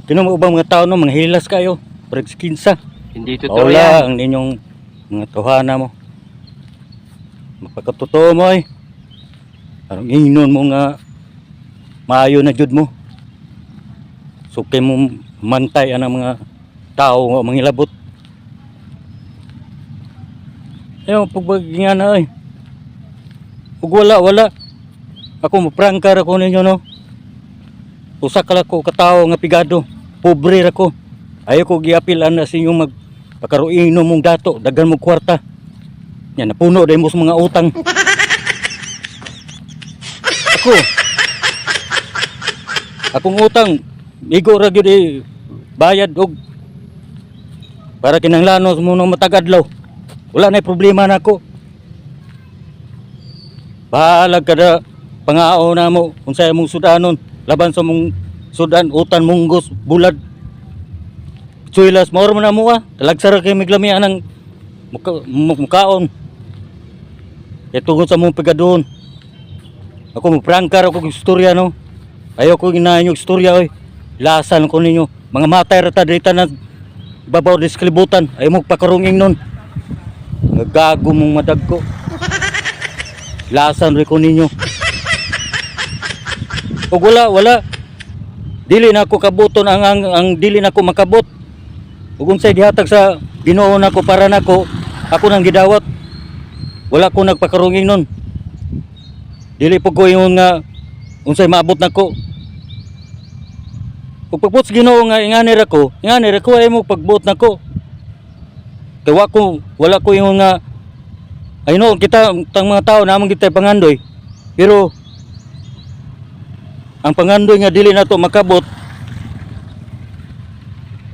Tinan mo ubang mga tao no, mga hilas kayo. Parang skinsa. Hindi totoo Wala yan. ang ninyong mga tuhana mo. Magpakatotoo mo ay. Parang inon mo nga maayo na jud mo. Sukay mo mantay ang mga tao nga mangilabot. Ayaw pagbagingan na ay. Ug wala. Ako maprangkar ako ninyo no. Usa ka ko katawo nga pigado. Pobre ra ko. Ayaw ko giapilan na sa inyong magpakaruino mong dato. Dagan mong kwarta. Yan, napuno dahil mo sa mga utang. Akong utang, igo ra gyud bayad og para kinanglanos mo nang matagadlaw. Wala na problema na ako. Bahalag kada pangao na mo kung sa'yo mong sudanon. Laban sa mong sudan, utan, munggos, bulad. Tsuilas, mauro mo na mo talagsara kayo miglamian ng mukaon. Kaya tungkol sa mong pigadon. Ako maprangkar ako istorya no. Ayaw ko ginahin yung istorya oy. Lasan ko ninyo. Mga matay rata dito na babaw disklibutan. Ayaw mo pakarunging nun. Nagago mong madagko. Lasan rin ko ninyo. O wala. Dili na ako kabuton ang dili na ako makabot. Ug unsay gihatag sa Ginoo nako para nako, ako nang gidawat. Wala ko nagpakarunging nun. Dili po ko yung nga unsay maabot nako. Ug pagbuot sa Ginoo nga ingani ra ko ay mo pagbuot nako. Kay wala ko yung nga ay no kita tang mga tao namang kita pangandoy. Pero ang pangandoy nga dili nato makabot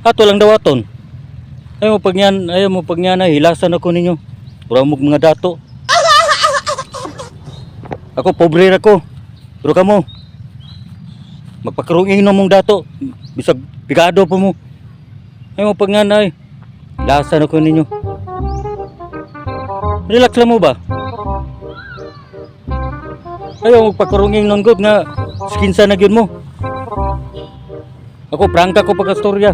ato lang dawaton. Ayaw mo pagyan ay hilasan ako ninyo. Pura mo mga dato. Ako pobre ra ko. Pero kamo magpakarungin mong dato. Bisag pigado pa mo. Ayaw mo pagyan ay hilasan ako ninyo. Relax lang mo ba? Ayaw magpakarungin ng good nga skinsa na gyud mo. Ako prangka ko pagkastorya.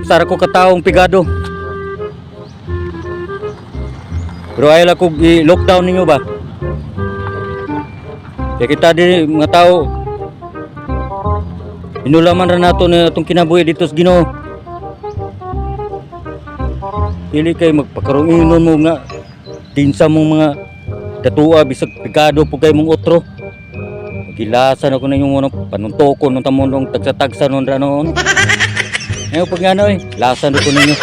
Sara ko kataong pigado. Pero ayaw lang ko i-lockdown ninyo ba? Kaya kita din mga tao inulaman ra nato na itong kinabuhi dito sa Ginoo. Dili kay magpakaroon mo nga tinsa mong mga datua bisag pigado po kay mong otro. Gilasan ako na yung panuntokon ng tamon ng tagsa-tagsa noon ra noon. Ngayon pag nga no lasan ko ninyo.